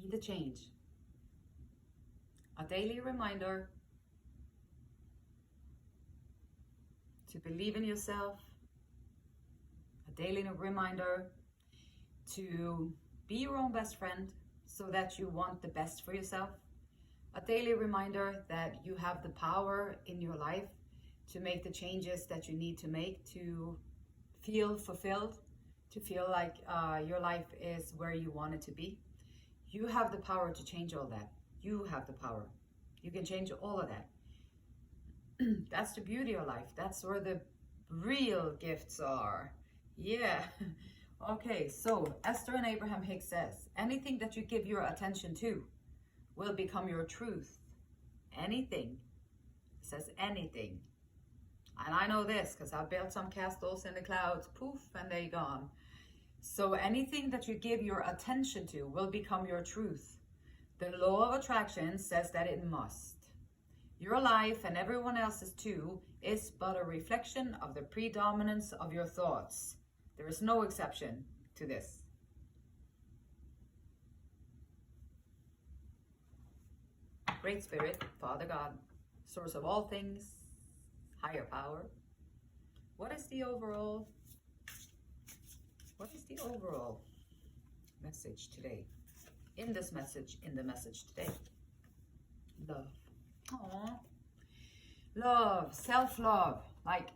Be the change. A daily reminder to believe in yourself. A daily reminder to be your own best friend so that you want the best for yourself. A daily reminder that you have the power in your life to make the changes that you need to make to feel fulfilled, to feel like your life is where you want it to be. You have the power to change all that. You have the power. You can change all of that. That's the beauty of life. That's where the real gifts are. Yeah. Okay, so Esther and Abraham Hicks says, anything that you give your attention to will become your truth. Anything. It says anything. And I know this because I built some castles in the clouds, poof, and they're gone. So anything that you give your attention to will become your truth. The law of attraction says that it must. Your life and everyone else's too is but a reflection of the predominance of your thoughts. There is no exception to this. Great Spirit, Father God, source of all things, higher power. What is the overall message today? In this message, in the message today. Love. Aww. Love, self-love. Like,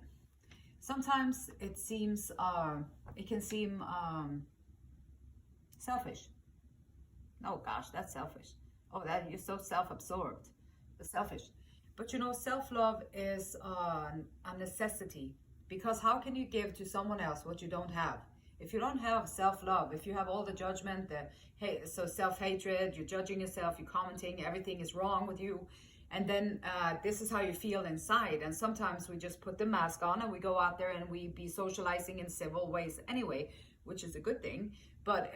sometimes it seems, it can seem selfish. Oh gosh, that's selfish. Oh, that you're so self-absorbed. It's selfish. But you know, self-love is a necessity, because how can you give to someone else what you don't have? If you don't have self-love, if you have all the judgment, so self-hatred, you're judging yourself, you're commenting, everything is wrong with you, and then this is how you feel inside. And sometimes we just put the mask on and we go out there and we be socializing in civil ways anyway, which is a good thing. But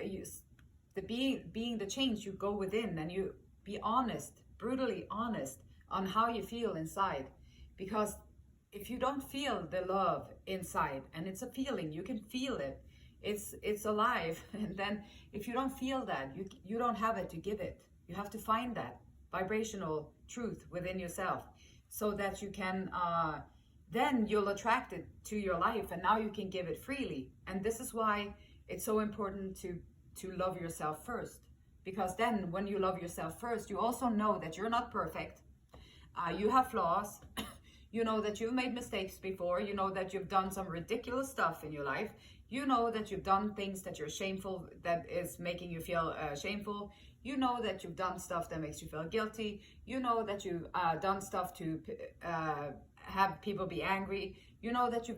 being the change, you go within and you be honest, brutally honest on how you feel inside. Because if you don't feel the love inside, and it's a feeling, you can feel it, it's alive. And then if you don't feel that, you don't have it to give it. You have to find that vibrational truth within yourself so that you can then you'll attract it to your life, and now you can give it freely. And this is why it's so important to love yourself first, because then when you love yourself first, you also know that you're not perfect. You have flaws. You know that you've made mistakes before. You know that you've done some ridiculous stuff in your life. You know that you've done things that you're shameful, that is making you feel shameful. You know that you've done stuff that makes you feel guilty. You know that you've done stuff to have people be angry. You know that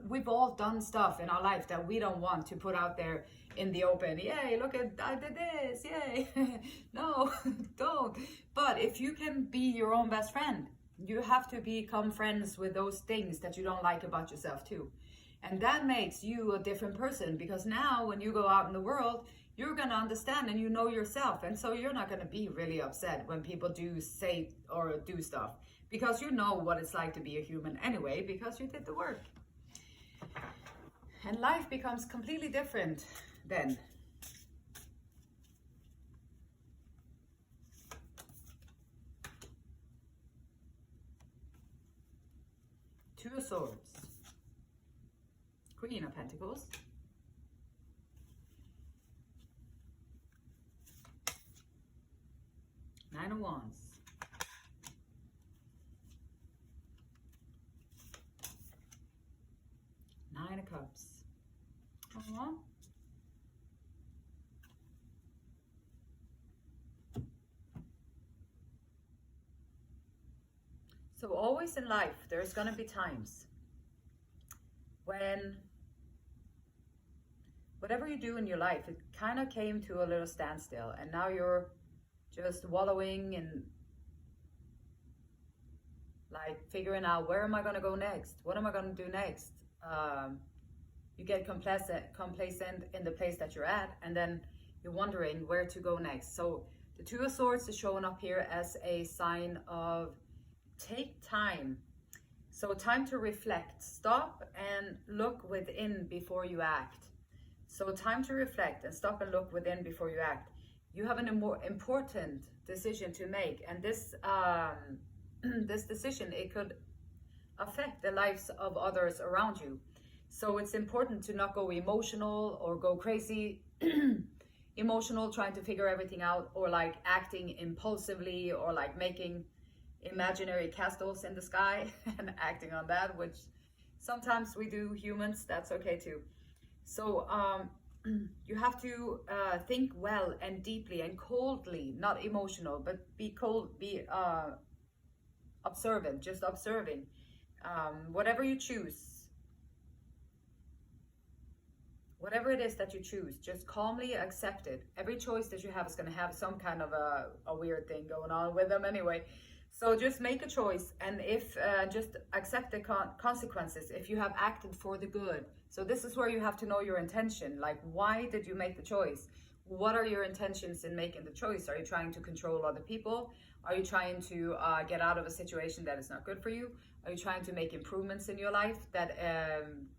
we've all done stuff in our life that we don't want to put out there in the open. Yay, look at, I did this, yay. No, don't. But if you can be your own best friend, you have to become friends with those things that you don't like about yourself too. And that makes you a different person, because now when you go out in the world, you're going to understand and you know yourself. And so you're not going to be really upset when people do say or do stuff, because you know what it's like to be a human anyway, because you did the work. And life becomes completely different then. Two of Swords, Queen of Pentacles, Nine of Wands, Nine of Cups. Aww. So always in life, there's going to be times when whatever you do in your life, it kind of came to a little standstill, and now you're just wallowing in, like, figuring out, where am I going to go next? What am I going to do next? You get complacent in the place that you're at, and then you're wondering where to go next. So the Two of Swords is showing up here as a sign of take time. So time to reflect. Stop and look within before you act. So time to reflect and stop and look within before you act. you have an important decision to make, and this this decision, it could affect the lives of others around you. So it's important to not go emotional or go crazy emotional, trying to figure everything out, or like acting impulsively, or like making imaginary castles in the sky and acting on that, which sometimes we do, humans. That's okay too. So you have to think well and deeply and coldly, not emotional, but be cold, be observant, just observing. Whatever you choose, whatever it is that you choose, just calmly accept it. Every choice that you have is going to have some kind of a weird thing going on with them anyway. So just make a choice, and if just accept the consequences if you have acted for the good. So this is where you have to know your intention. Like, why did you make the choice? What are your intentions in making the choice? Are you trying to control other people? Are you trying to get out of a situation that is not good for you? Are you trying to make improvements in your life that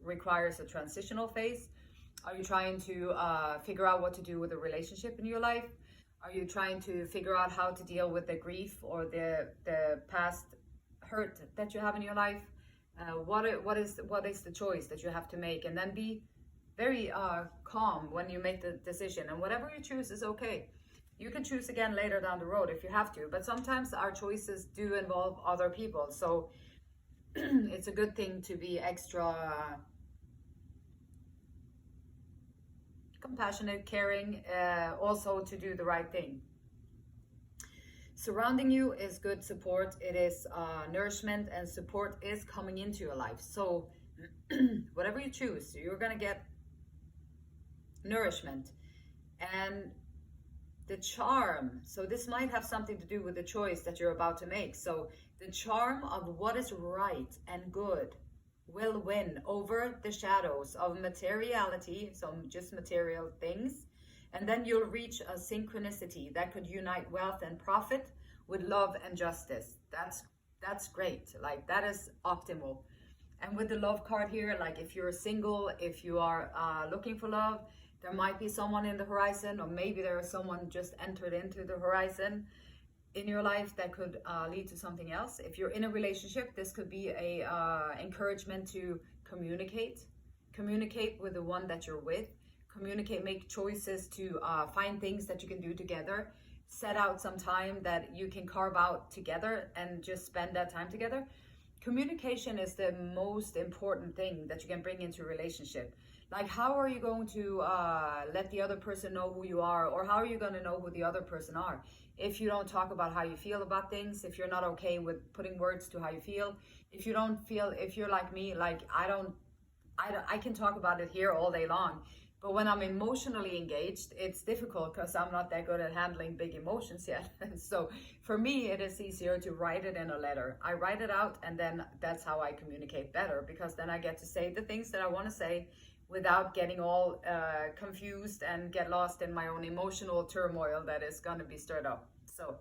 requires a transitional phase? Are you trying to figure out what to do with a relationship in your life? Are you trying to figure out how to deal with the grief or the past hurt that you have in your life? What is the choice that you have to make? And then be very calm when you make the decision. And whatever you choose is okay. You can choose again later down the road if you have to. But sometimes our choices do involve other people. So it's a good thing to be extra compassionate, caring, also to do the right thing. Surrounding you is good support. It is nourishment, and support is coming into your life. So whatever you choose, you're gonna get nourishment and the charm. So this might have something to do with the choice that you're about to make. So the charm of what is right and good will win over the shadows of materiality, so just material things. And then you'll reach a synchronicity that could unite wealth and profit with love and justice. That's great. Like, that is optimal. And with the love card here, like if you're single, if you are looking for love, there might be someone in the horizon, or maybe there is someone just entered into the horizon in your life that could lead to something else. If you're in a relationship, this could be a encouragement to communicate with the one that you're with. Communicate, make choices to find things that you can do together. Set out some time that you can carve out together and just spend that time together. Communication is the most important thing that you can bring into a relationship. Like, how are you going to let the other person know who you are, or how are you going to know who the other person are? If you don't talk about how you feel about things, if you're not okay with putting words to how you feel, if you don't feel, if you're like me, like I can talk about it here all day long, but when I'm emotionally engaged, it's difficult because I'm not that good at handling big emotions yet. And so for me, it is easier to write it in a letter. I write it out, and then that's how I communicate better, because then I get to say the things that I want to say without getting all confused and get lost in my own emotional turmoil that is going to be stirred up. So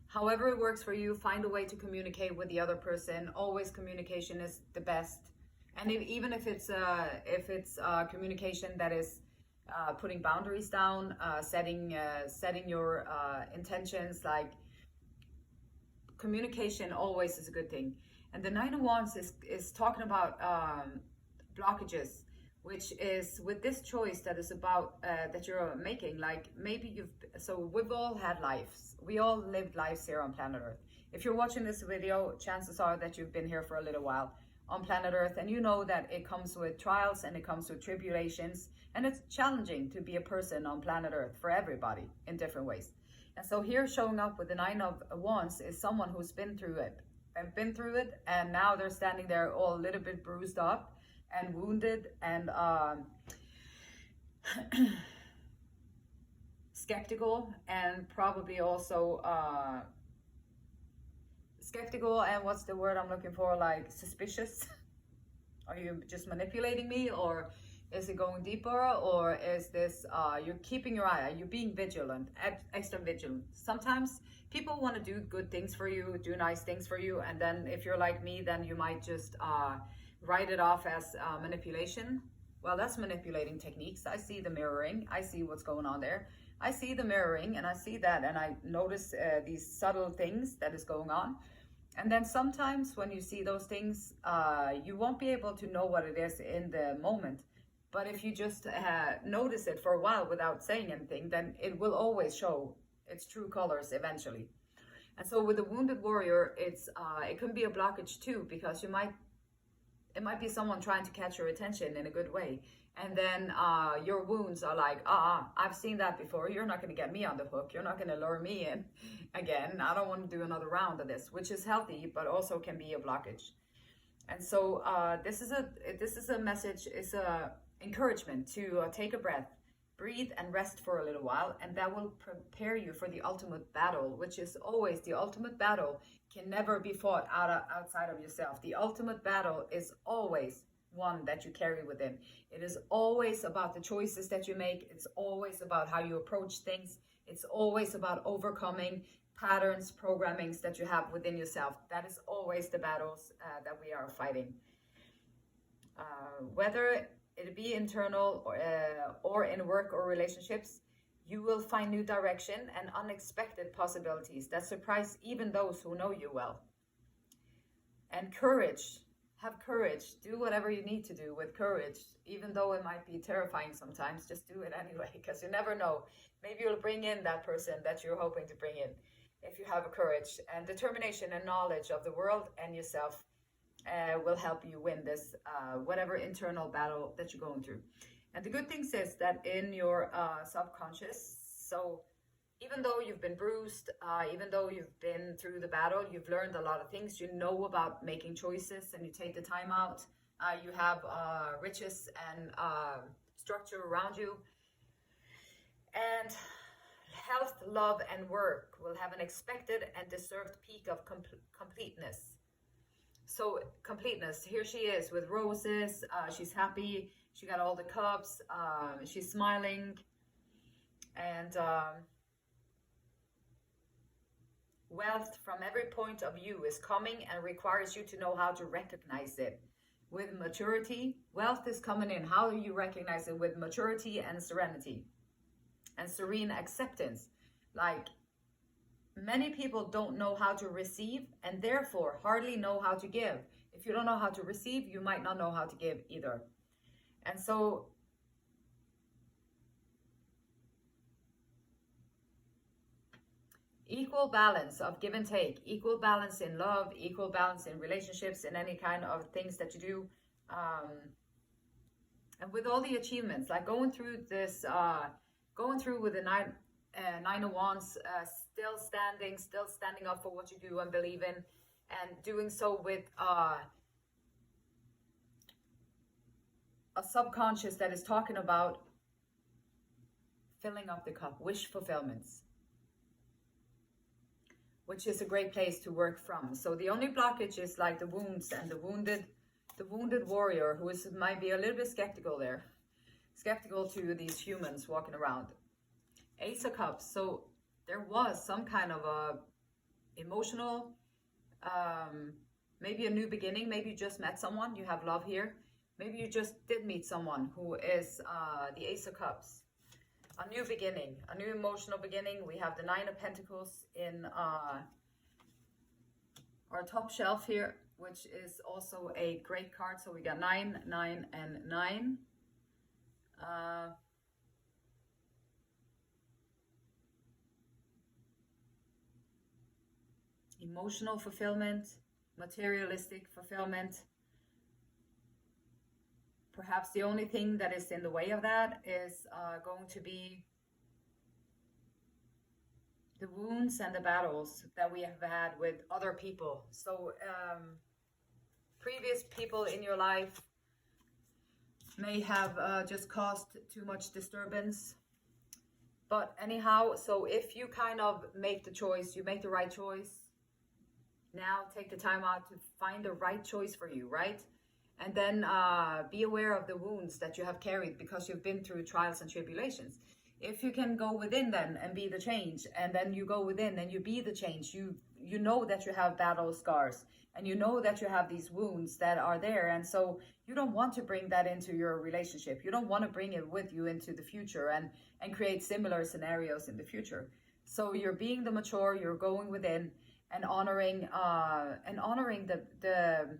however it works for you, find a way to communicate with the other person. Always communication is the best. And even if it's communication that is putting boundaries down, setting your intentions, like, communication always is a good thing. And the Nine of Wands is talking about blockages, which is with this choice that is about that you're making. Like, maybe we've all had lives. We all lived lives here on planet Earth. If you're watching this video, chances are that you've been here for a little while on planet Earth, and you know that it comes with trials and it comes with tribulations, and it's challenging to be a person on planet Earth for everybody in different ways. And so here, showing up with the Nine of Wands is someone who's been through it, and now they're standing there all a little bit bruised up and wounded and skeptical, and probably also skeptical, and what's the word I'm looking for, like suspicious. Are you just manipulating me, or is it going deeper, or is this you're keeping your eye, you're being vigilant, extra vigilant. Sometimes people want to do good things for you, do nice things for you, and then if you're like me, then you might just write it off as manipulation. Well, that's manipulating techniques. I see the mirroring, I see what's going on there. I see the mirroring and I see that, and I notice these subtle things that is going on. And then sometimes when you see those things, you won't be able to know what it is in the moment. But if you just notice it for a while without saying anything, then it will always show its true colors eventually. And so with the wounded warrior, it can be a blockage too, because it might be someone trying to catch your attention in a good way. And then your wounds are like, I've seen that before. You're not going to get me on the hook. You're not going to lure me in again. I don't want to do another round of this, which is healthy, but also can be a blockage. And so this is a message, it's a encouragement to take a breath, breathe and rest for a little while, and that will prepare you for the ultimate battle, which is always the ultimate battle, can never be fought outside of yourself. The ultimate battle is always one that you carry within. It is always about the choices that you make. It's always about how you approach things. It's always about overcoming patterns, programmings that you have within yourself. That is always the battles that we are fighting. Whether it be internal or in work or relationships, you will find new direction and unexpected possibilities that surprise even those who know you well. And courage. Have courage. Do whatever you need to do with courage, even though it might be terrifying sometimes. Just do it anyway, because you never know. Maybe you'll bring in that person that you're hoping to bring in if you have a courage. And determination and knowledge of the world and yourself will help you win this whatever internal battle that you're going through. And the good thing is that in your subconscious, so even though you've been bruised, even though you've been through the battle, you've learned a lot of things. You know about making choices, and you take the time out. You have riches and structure around you. And health, love, and work will have an expected and deserved peak of completeness. So completeness, here she is with roses. She's happy. She got all the cups. She's smiling. And wealth from every point of view is coming and requires you to know how to recognize it. With maturity, wealth is coming in. How do you recognize it? With maturity and serenity and serene acceptance. Like, many people don't know how to receive and therefore hardly know how to give. If you don't know how to receive, you might not know how to give either. And so equal balance of give and take, equal balance in love, equal balance in relationships, in any kind of things that you do. And with all the achievements, like going through this, going through with the Nine of Wands, still standing up for what you do and believe in, and doing so with a subconscious that is talking about filling up the cup, wish fulfillments, which is a great place to work from. So the only blockage is like the wounds and the wounded warrior who might be a little bit skeptical to these humans walking around. Ace of Cups. So there was some kind of a emotional, maybe a new beginning. Maybe you just met someone. You have love here. Maybe you just did meet someone who is the Ace of Cups. A new beginning, a new emotional beginning. We have the Nine of Pentacles in our top shelf here, which is also a great card. So we got 9, 9, and 9. Emotional fulfillment, materialistic fulfillment. Perhaps the only thing that is in the way of that is going to be the wounds and the battles that we have had with other people. So previous people in your life may have just caused too much disturbance. But anyhow, so if you kind of make the choice, you make the right choice, now take the time out to find the right choice for you, right? And then be aware of the wounds that you have carried because you've been through trials and tribulations. If you can go within then and be the change, and then you go within and you be the change, you know that you have battle scars, and you know that you have these wounds that are there, and so you don't want to bring that into your relationship. You don't want to bring it with you into the future and create similar scenarios in the future. So you're being the mature, you're going within and honoring the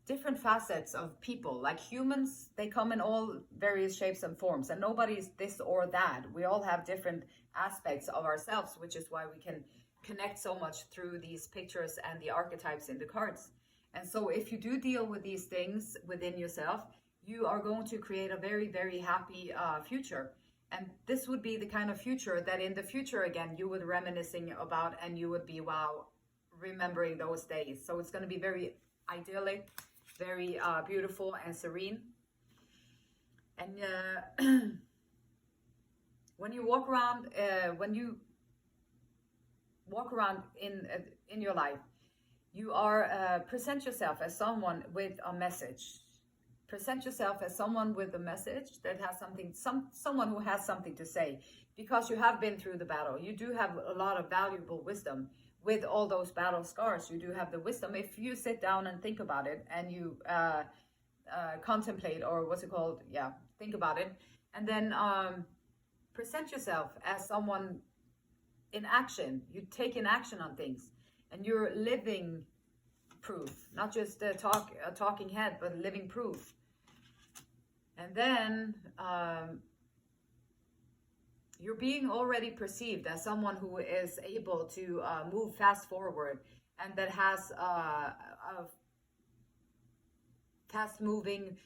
different facets of people. Like humans, they come in all various shapes and forms, and nobody's this or that. We all have different aspects of ourselves, which is why we can connect so much through these pictures and the archetypes in the cards. And so if you do deal with these things within yourself, you are going to create a very, very happy future. And this would be the kind of future that in the future, again, you would reminiscing about, and you would be, wow, remembering those days. So it's going to be very idyllic, very beautiful and serene. And when you walk around in your life, you are present yourself as someone with a message. Present yourself as someone with a message that has someone who has something to say, because you have been through the battle. You do have a lot of valuable wisdom. With all those battle scars, you do have the wisdom. If you sit down and think about it, and you contemplate, or what's it called? Yeah, think about it. And then present yourself as someone in action. You take in action on things, and you're living proof, not just a talking head, but living proof. And then you're being already perceived as someone who is able to move fast forward, and that has a fast moving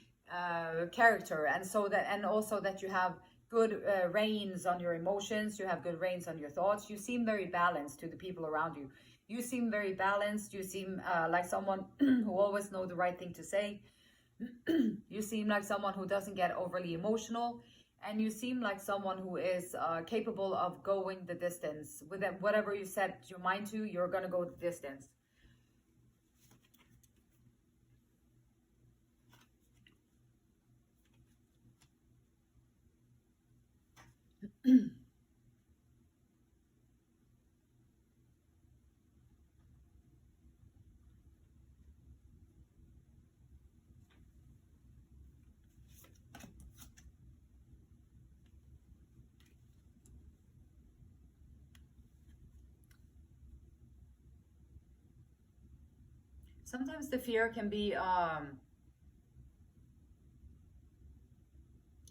character, and so that, and also that you have good reins on your emotions, you have good reins on your thoughts. You seem very balanced to the people around you. You seem very balanced. You seem like someone who always knows the right thing to say. You seem like someone who doesn't get overly emotional. And you seem like someone who is capable of going the distance. With whatever you set your mind to, you're going to go the distance. Sometimes the fear can be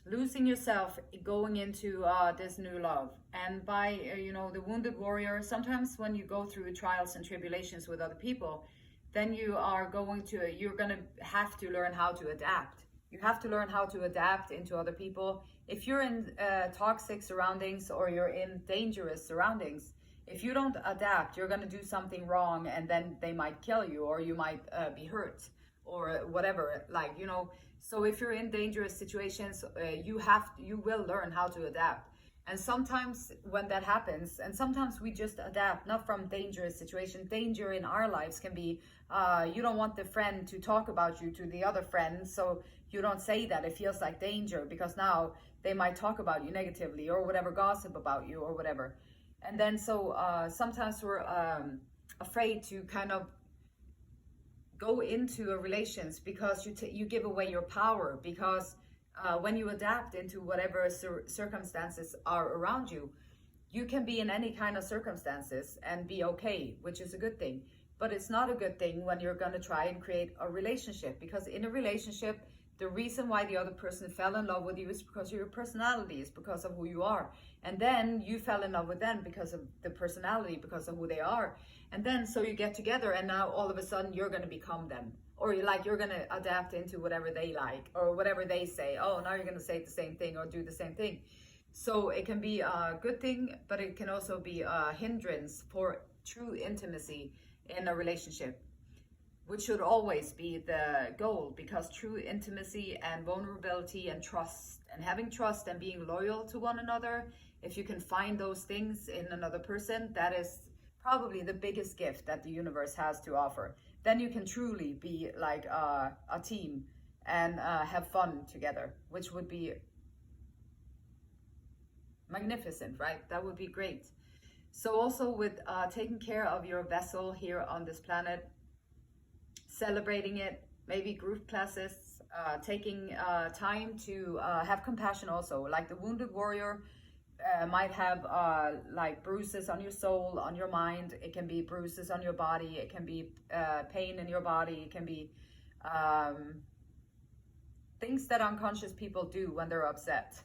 losing yourself going into this new love. And by the wounded warrior, sometimes when you go through trials and tribulations with other people, then you're going to have to learn how to adapt. You have to learn how to adapt into other people. If you're in toxic surroundings, or you're in dangerous surroundings, if you don't adapt, you're going to do something wrong, and then they might kill you, or you might be hurt, or whatever. So if you're in dangerous situations, you will learn how to adapt. And sometimes when that happens, and sometimes we just adapt, not from dangerous situation. Danger in our lives can be, you don't want the friend to talk about you to the other friend, so you don't say that. It feels like danger, because now they might talk about you negatively, or whatever, gossip about you, or whatever. And then sometimes we're afraid to kind of go into a relations, because you give away your power, because when you adapt into whatever circumstances are around you, you can be in any kind of circumstances and be okay, which is a good thing. But it's not a good thing when you're going to try and create a relationship, because in a relationship, the reason why the other person fell in love with you is because of your personality, is because of who you are. And then you fell in love with them because of the personality, because of who they are. And then so you get together, and now all of a sudden you're going to become them. Or you're going to adapt into whatever they like, or whatever they say. Oh, now you're going to say the same thing or do the same thing. So it can be a good thing, but it can also be a hindrance for true intimacy in a relationship, which should always be the goal, because true intimacy and vulnerability and trust, and having trust and being loyal to one another, if you can find those things in another person, that is probably the biggest gift that the universe has to offer. Then you can truly be like a team, and have fun together, which would be magnificent, right? That would be great. So also with taking care of your vessel here on this planet, celebrating it, maybe group classes, taking time to have compassion also. Like the wounded warrior might have like bruises on your soul, on your mind. It can be bruises on your body. It can be pain in your body. It can be things that unconscious people do when they're upset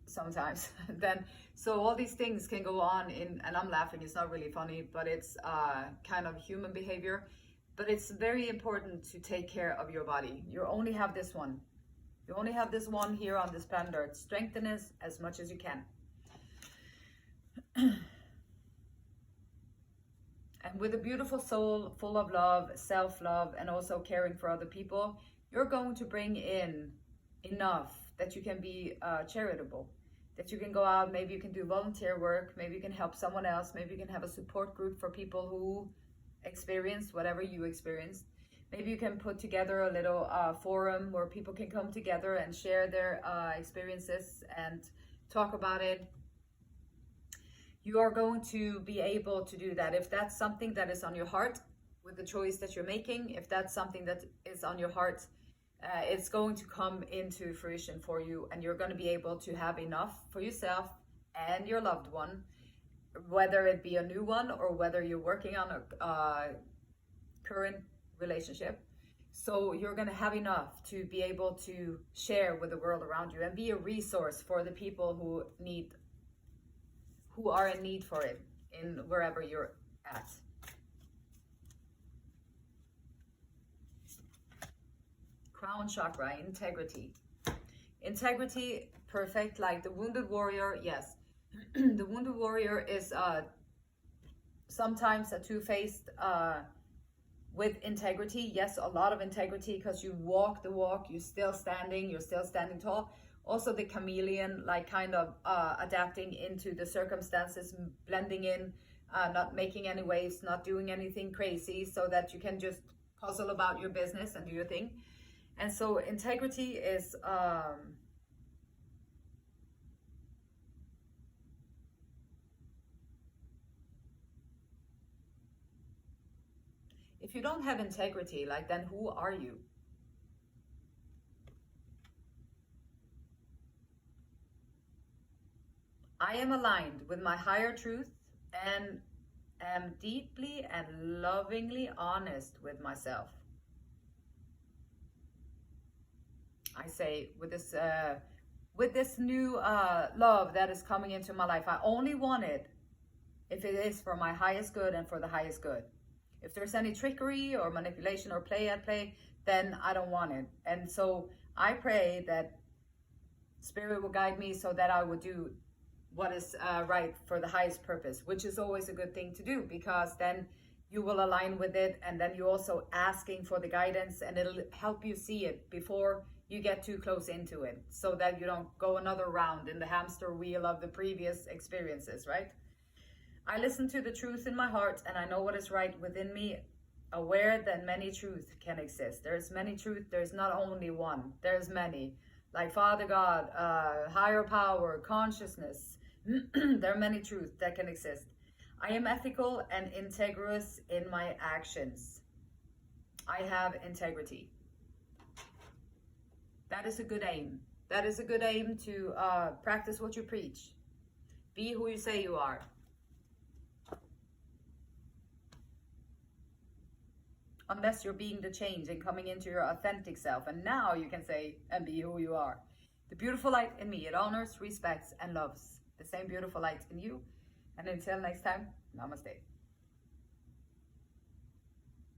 sometimes. Then so all these things can go on in, and I'm laughing, it's not really funny, but it's kind of human behavior. But it's very important to take care of your body. You only have this one. You only have this one here on this planet Earth. Strengthen it as much as you can. And with a beautiful soul full of love, self-love, and also caring for other people, you're going to bring in enough that you can be charitable, that you can go out, maybe you can do volunteer work, maybe you can help someone else, maybe you can have a support group for people who experienced whatever you experienced. Maybe you can put together a little forum where people can come together and share their experiences and talk about it. You are going to be able to do that. If that's something that is on your heart with the choice that you're making, if that's something that is on your heart, it's going to come into fruition for you, and you're going to be able to have enough for yourself and your loved one, whether it be a new one or whether you're working on a current relationship. So you're going to have enough to be able to share with the world around you and be a resource for the people who are in need for it in wherever you're at. Crown chakra, integrity. Integrity, perfect. Like the wounded warrior, yes. The wounded warrior is sometimes a two-faced with integrity. Yes, a lot of integrity, because you walk the walk, you're still standing tall. Also the chameleon, like kind of adapting into the circumstances, blending in, not making any waves, not doing anything crazy, so that you can just puzzle about your business and do your thing. And so integrity is if you don't have integrity, like, then who are you? I am aligned with my higher truth and am deeply and lovingly honest with myself. I say with this new love that is coming into my life, I only want it if it is for my highest good and for the highest good. If there's any trickery or manipulation or play at play, then I don't want it. And so I pray that Spirit will guide me so that I would do what is right for the highest purpose, which is always a good thing to do, because then you will align with it, and then you're also asking for the guidance, and it'll help you see it before you get too close into it, so that you don't go another round in the hamster wheel of the previous experiences, right? I listen to the truth in my heart, and I know what is right within me, aware that many truths can exist. There's many truth. There's not only one. There's many, like Father God, higher power, consciousness. There are many truths that can exist. I am ethical and integrous in my actions. I have integrity. That is a good aim. That is a good aim to practice what you preach. Be who you say you are. Unless you're being the change and coming into your authentic self. And now you can say and be who you are. The beautiful light in me, it honors, respects, and loves the same beautiful light in you. And until next time, namaste.